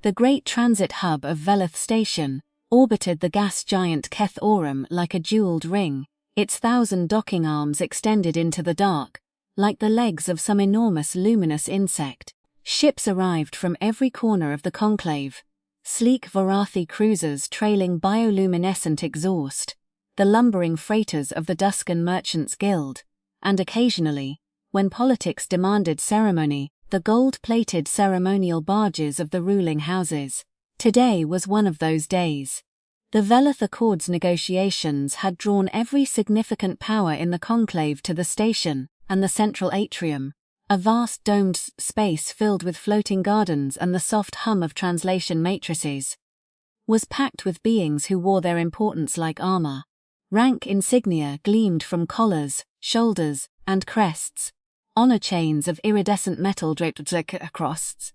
The great transit hub of Velith Station orbited the gas giant Keth Oram like a jeweled ring, its 1,000 docking arms extended into the dark, like the legs of some enormous luminous insect. Ships arrived from every corner of the conclave, sleek Vorathi cruisers trailing bioluminescent exhaust, the lumbering freighters of the Duscan Merchants Guild, and occasionally, when politics demanded ceremony, the gold-plated ceremonial barges of the ruling houses. Today was one of those days. The Velith Accords negotiations had drawn every significant power in the conclave to the station, and the central atrium, a vast domed space filled with floating gardens and the soft hum of translation matrices, was packed with beings who wore their importance like armor. Rank insignia gleamed from collars, shoulders, and crests, honor chains of iridescent metal draped across.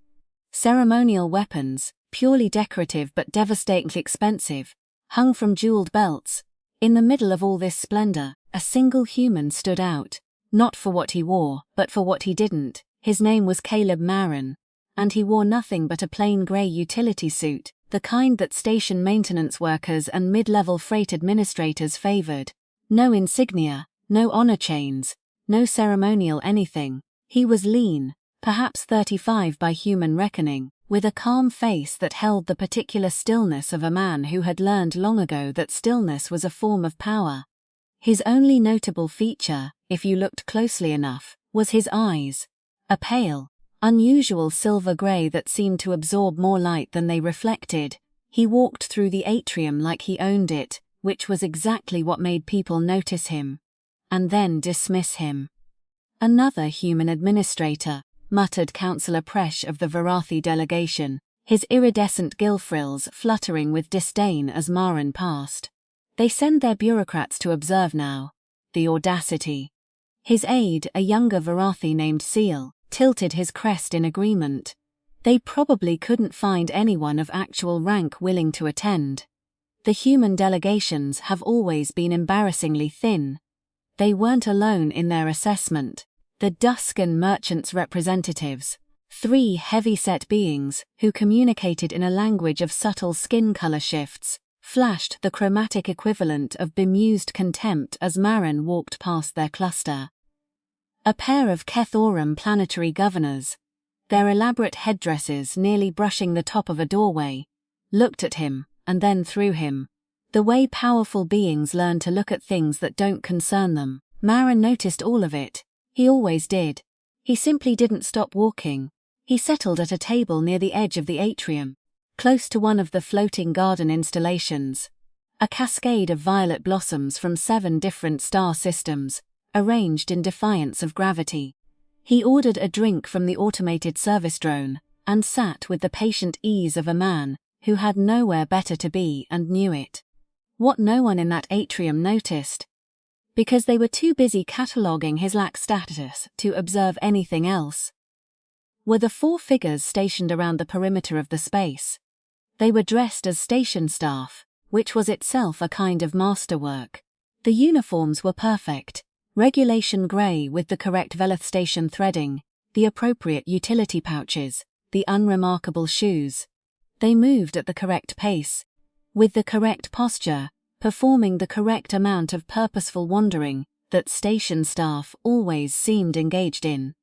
Ceremonial weapons, purely decorative but devastatingly expensive, hung from jeweled belts. In the middle of all this splendor, a single human stood out, not for what he wore, but for what he didn't. His name was Caleb Marin, and he wore nothing but a plain grey utility suit, the kind that station maintenance workers and mid-level freight administrators favored. No insignia, no honor chains, no ceremonial anything. He was lean, perhaps 35 by human reckoning, with a calm face that held the particular stillness of a man who had learned long ago that stillness was a form of power. His only notable feature, if you looked closely enough, was his eyes, a pale, unusual silver grey that seemed to absorb more light than they reflected. He walked through the atrium like he owned it, which was exactly what made people notice him, and then dismiss him. "Another human administrator," muttered Councillor Presh of the Vorathi delegation, his iridescent gill frills fluttering with disdain as Marin passed. "They send their bureaucrats to observe now. The audacity." His aide, a younger Vorathi named Seal, tilted his crest in agreement. They probably couldn't find anyone of actual rank willing to attend. The human delegations have always been embarrassingly thin. They weren't alone in their assessment. The Duscan Merchants' representatives, 3 heavy-set beings who communicated in a language of subtle skin color shifts, flashed the chromatic equivalent of bemused contempt as Marin walked past their cluster. A pair of Keth Oram planetary governors, their elaborate headdresses nearly brushing the top of a doorway, looked at him, and then through him. The way powerful beings learn to look at things that don't concern them. Marin noticed all of it. He always did. He simply didn't stop walking. He settled at a table near the edge of the atrium, close to one of the floating garden installations. A cascade of violet blossoms from 7 different star systems, arranged in defiance of gravity. He ordered a drink from the automated service drone, and sat with the patient ease of a man who had nowhere better to be and knew it. What no one in that atrium noticed, because they were too busy cataloguing his lax status to observe anything else, were the 4 figures stationed around the perimeter of the space. They were dressed as station staff, which was itself a kind of masterwork. The uniforms were perfect, regulation grey with the correct Velith station threading, the appropriate utility pouches, the unremarkable shoes. They moved at the correct pace, with the correct posture, performing the correct amount of purposeful wandering that station staff always seemed engaged in.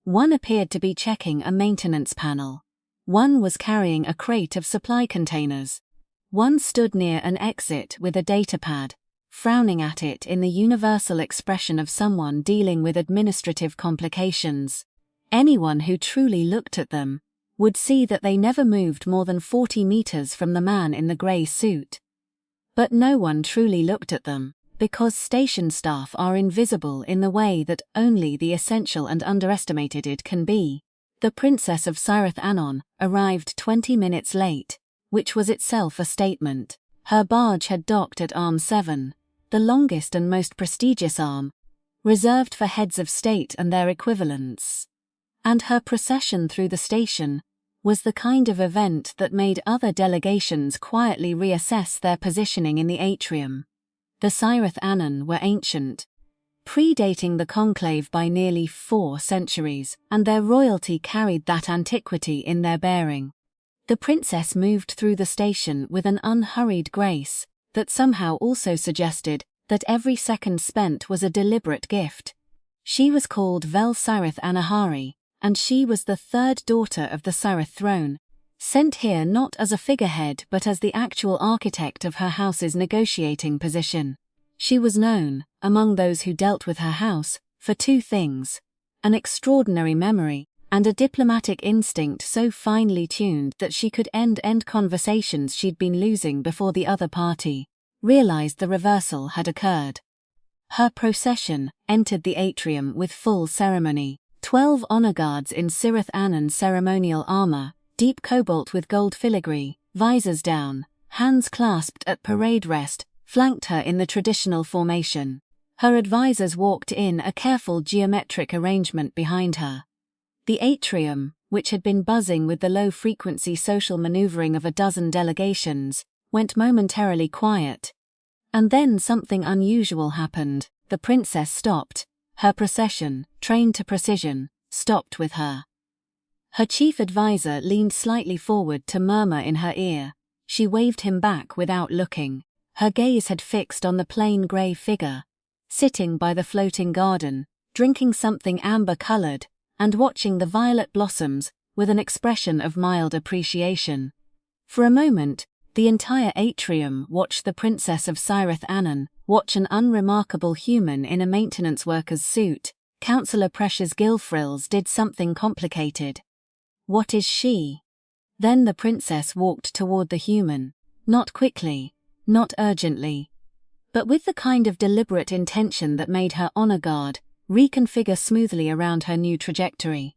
One appeared to be checking a maintenance panel. One was carrying a crate of supply containers. One stood near an exit with a datapad, frowning at it in the universal expression of someone dealing with administrative complications. Anyone who truly looked at them would see that they never moved more than 40 meters from the man in the grey suit. But no one truly looked at them, because station staff are invisible in the way that only the essential and underestimated can be. The Princess of Cyrith Anon arrived 20 minutes late, which was itself a statement. Her barge had docked at Arm 7, the longest and most prestigious arm, reserved for heads of state and their equivalents. And her procession through the station was the kind of event that made other delegations quietly reassess their positioning in the atrium. The Cyrith Anon were ancient, predating the conclave by nearly 4 centuries, and their royalty carried that antiquity in their bearing. The princess moved through the station with an unhurried grace that somehow also suggested that every second spent was a deliberate gift. She was called Vel Sirith Anahari, and she was the third daughter of the Sirith throne, sent here not as a figurehead but as the actual architect of her house's negotiating position. She was known, among those who dealt with her house, for two things: an extraordinary memory, and a diplomatic instinct so finely tuned that she could end conversations she'd been losing before the other party realized the reversal had occurred. Her procession entered the atrium with full ceremony. 12 honor guards in Sirith Anan ceremonial armor, deep cobalt with gold filigree, visors down, hands clasped at parade rest, flanked her in the traditional formation. Her advisors walked in a careful geometric arrangement behind her. The atrium, which had been buzzing with the low-frequency social maneuvering of a dozen delegations, went momentarily quiet. And then something unusual happened. The princess stopped. Her procession, trained to precision, stopped with her. Her chief advisor leaned slightly forward to murmur in her ear. She waved him back without looking. Her gaze had fixed on the plain grey figure, sitting by the floating garden, drinking something amber-colored, and watching the violet blossoms with an expression of mild appreciation. For a moment, the entire atrium watched the Princess of Sirith Anan watch an unremarkable human in a maintenance worker's suit. Councillor Precious Gilfrills did something complicated. What is she? Then the princess walked toward the human, not quickly, not urgently, but with the kind of deliberate intention that made her honor guard reconfigure smoothly around her new trajectory.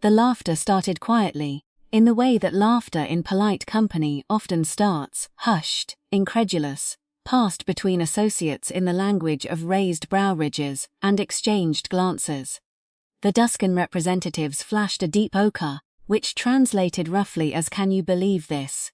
The laughter started quietly, in the way that laughter in polite company often starts, hushed, incredulous, passed between associates in the language of raised brow ridges and exchanged glances. The Duscan representatives flashed a deep ochre, which translated roughly as "Can you believe this?"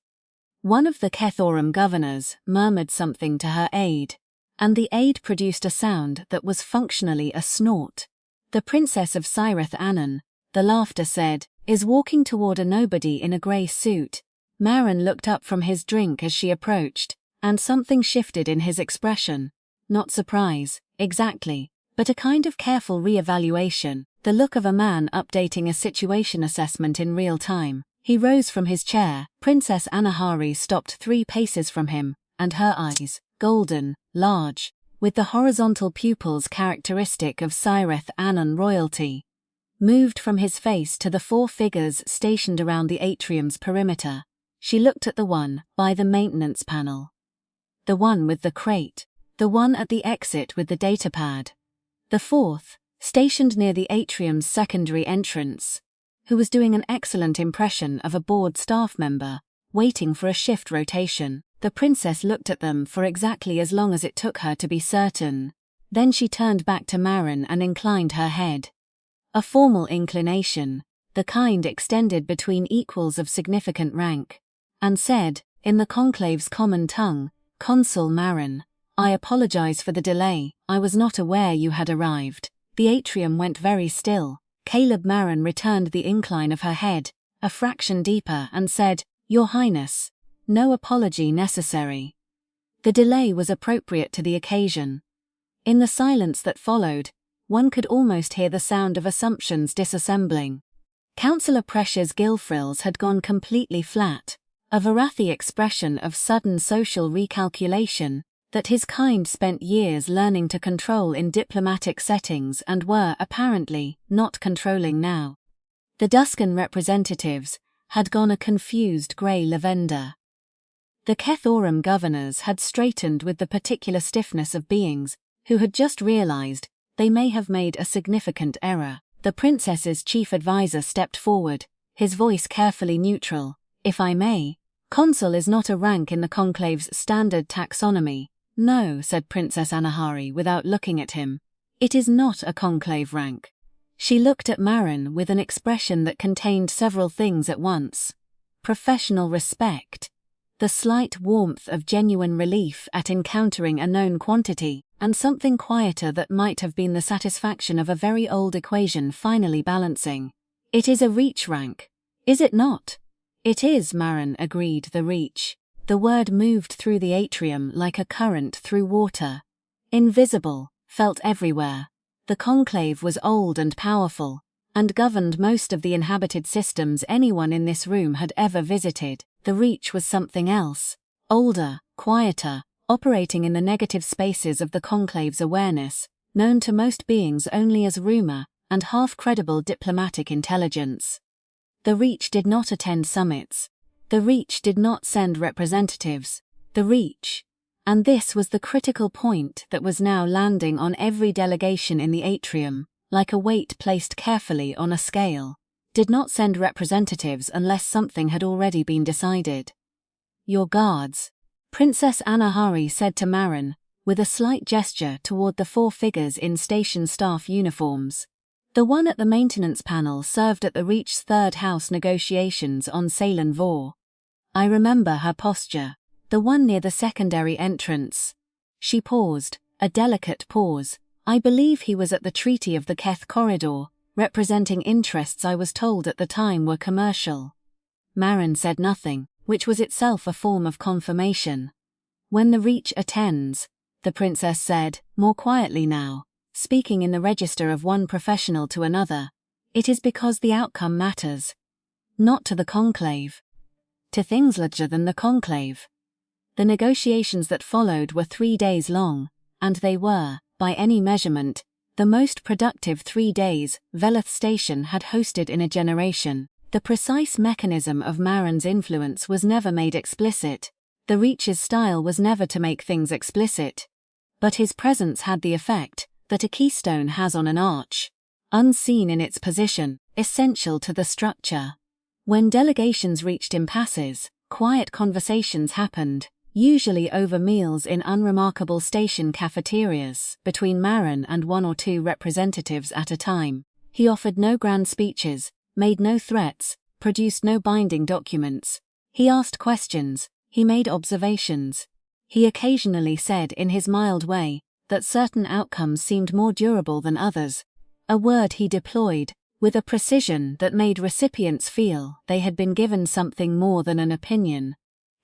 One of the Kethorum governors murmured something to her aide, and the aide produced a sound that was functionally a snort. The Princess of Sirith Anan, the laughter said, is walking toward a nobody in a grey suit. Marin looked up from his drink as she approached, and something shifted in his expression. Not surprise, exactly, but a kind of careful re-evaluation, the look of a man updating a situation assessment in real time. He rose from his chair. Princess Anahari stopped 3 paces from him, and her eyes, golden, large, with the horizontal pupils characteristic of Sirith Anan royalty, moved from his face to the 4 figures stationed around the atrium's perimeter. She looked at the one by the maintenance panel, the one with the crate, the one at the exit with the datapad, the 4th, stationed near the atrium's secondary entrance, who was doing an excellent impression of a board staff member, waiting for a shift rotation. The princess looked at them for exactly as long as it took her to be certain. Then she turned back to Marin and inclined her head. A formal inclination, the kind extended between equals of significant rank, and said, in the conclave's common tongue, "Consul Marin, I apologize for the delay. I was not aware you had arrived." The atrium went very still. Caleb Marin returned the incline of her head, a fraction deeper, and said, "Your Highness, no apology necessary." The delay was appropriate to the occasion. In the silence that followed, one could almost hear the sound of assumptions disassembling. Councillor Precious Gilfrills had gone completely flat, a Varathi expression of sudden social recalculation that his kind spent years learning to control in diplomatic settings and were apparently not controlling now. The Duscan representatives had gone a confused grey lavender. The Kethorum governors had straightened with the particular stiffness of beings who had just realized they may have made a significant error. The princess's chief advisor stepped forward, his voice carefully neutral. "If I may, consul is not a rank in the conclave's standard taxonomy." "No," said Princess Anahari without looking at him. "It is not a conclave rank." She looked at Marin with an expression that contained several things at once: professional respect, the slight warmth of genuine relief at encountering a known quantity, and something quieter that might have been the satisfaction of a very old equation finally balancing. "It is a reach rank, is it not?" It is, Marin agreed, the reach. The word moved through the atrium like a current through water. Invisible, felt everywhere. The conclave was old and powerful, and governed most of the inhabited systems anyone in this room had ever visited. The reach was something else. Older, quieter, operating in the negative spaces of the conclave's awareness, known to most beings only as rumor and half-credible diplomatic intelligence. The Reach did not attend summits. The Reach did not send representatives. The Reach, and this was the critical point that was now landing on every delegation in the atrium, like a weight placed carefully on a scale, did not send representatives unless something had already been decided. Your guards, Princess Anahari said to Marin, with a slight gesture toward the 4 figures in station staff uniforms. The one at the maintenance panel served at the Reach's third house negotiations on Ceylon Vor. I remember her posture. The one near the secondary entrance. She paused, a delicate pause. I believe he was at the Treaty of the Keth corridor, representing interests I was told at the time were commercial. Marin said nothing, which was itself a form of confirmation. When the Reach attends, the princess said, more quietly now, speaking in the register of one professional to another, it is because the outcome matters. Not to the conclave. To things larger than the conclave. The negotiations that followed were 3 days long, and they were, by any measurement, the most productive 3 days Velith Station had hosted in a generation. The precise mechanism of Marin's influence was never made explicit. The Reach's style was never to make things explicit. But his presence had the effect that a keystone has on an arch, unseen in its position, essential to the structure. When delegations reached impasses, quiet conversations happened, usually over meals in unremarkable station cafeterias, between Marin and 1 or 2 representatives at a time. He offered no grand speeches, made no threats, produced no binding documents. He asked questions, he made observations. He occasionally said in his mild way that certain outcomes seemed more durable than others, a word he deployed with a precision that made recipients feel they had been given something more than an opinion.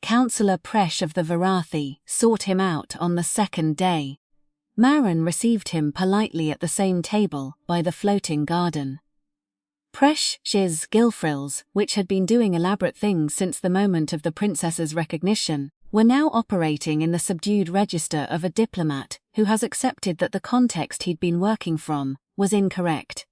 Councillor Presh of the Varathi sought him out on the 2nd day. Marin received him politely at the same table by the floating garden. Presh's gilfrills, which had been doing elaborate things since the moment of the princess's recognition, were now operating in the subdued register of a diplomat who has accepted that the context he'd been working from was incorrect.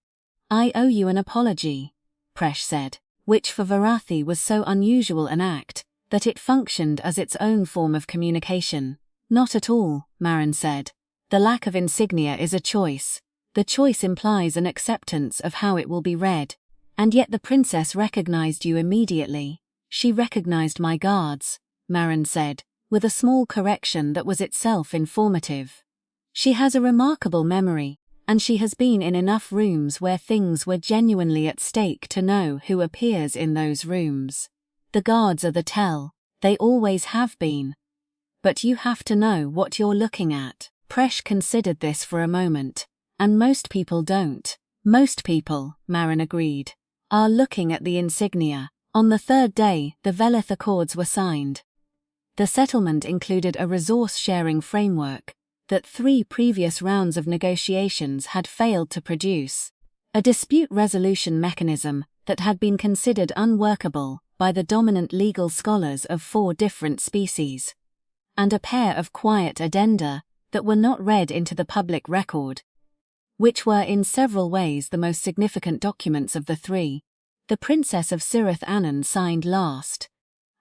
I owe you an apology, Presh said, which for Varathi was so unusual an act that it functioned as its own form of communication. Not at all, Marin said. The lack of insignia is a choice. The choice implies an acceptance of how it will be read. And yet the princess recognized you immediately. She recognized my guards, Marin said, with a small correction that was itself informative. She has a remarkable memory, and she has been in enough rooms where things were genuinely at stake to know who appears in those rooms. The guards are the tell, they always have been. But you have to know what you're looking at. Presh considered this for a moment, and most people don't. Most people, Marin agreed, are looking at the insignia. On the 3rd day, the Velith Accords were signed. The settlement included a resource-sharing framework that 3 previous rounds of negotiations had failed to produce, a dispute resolution mechanism that had been considered unworkable by the dominant legal scholars of 4 different species, and a pair of quiet addenda that were not read into the public record, which were in several ways the most significant documents of the 3. The Princess of Sirith Anand signed last,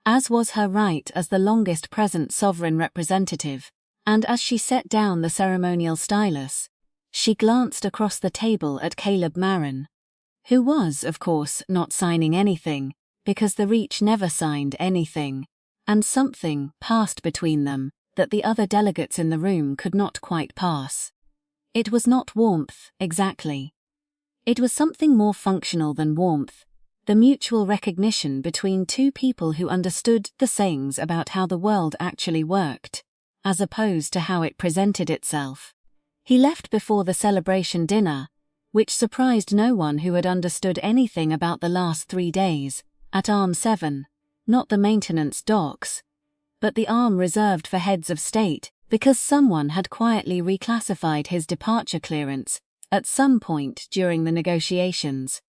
as was her right as the longest present sovereign representative, and as she set down the ceremonial stylus, she glanced across the table at Caleb Marin, who was, of course, not signing anything, because the Reach never signed anything, and something passed between them that the other delegates in the room could not quite pass. It was not warmth, exactly. It was something more functional than warmth, the mutual recognition between 2 people who understood the sayings about how the world actually worked, as opposed to how it presented itself. He left before the celebration dinner, which surprised no one who had understood anything about the last 3 days, at Arm 7, not the maintenance docks, but the arm reserved for heads of state, because someone had quietly reclassified his departure clearance at some point during the negotiations.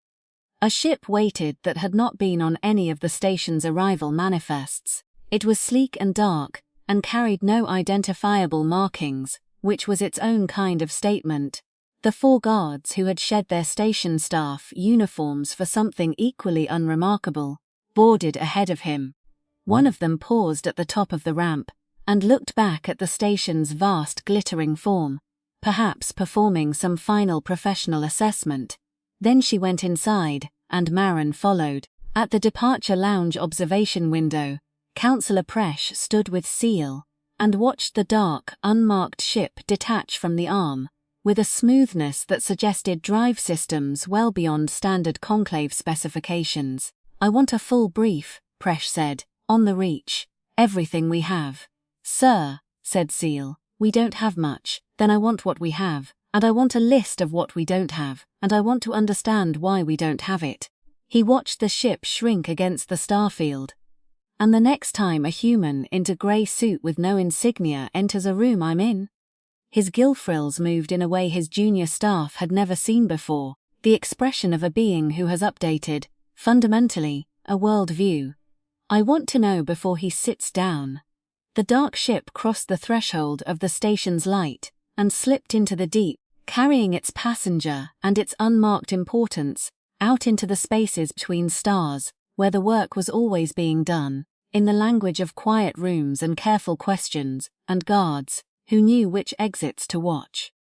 A ship waited that had not been on any of the station's arrival manifests. It was sleek and dark, and carried no identifiable markings, which was its own kind of statement. The 4 guards who had shed their station staff uniforms for something equally unremarkable boarded ahead of him. One of them paused at the top of the ramp and looked back at the station's vast glittering form, perhaps performing some final professional assessment. Then she went inside, and Marin followed. At the departure lounge observation window, Councillor Presh stood with Seal and watched the dark, unmarked ship detach from the arm, with a smoothness that suggested drive systems well beyond standard conclave specifications. "I want a full brief," Presh said, "on the reach. Everything we have." "Sir," said Seal, "we don't have much." "Then I want what we have, and I want a list of what we don't have, and I want to understand why we don't have it." He watched the ship shrink against the starfield. "And the next time a human in a grey suit with no insignia enters a room I'm in?" His gill frills moved in a way his junior staff had never seen before, the expression of a being who has updated, fundamentally, a world view. "I want to know before he sits down." The dark ship crossed the threshold of the station's light and slipped into the deep, carrying its passenger and its unmarked importance out into the spaces between stars, where the work was always being done, in the language of quiet rooms and careful questions, and guards who knew which exits to watch.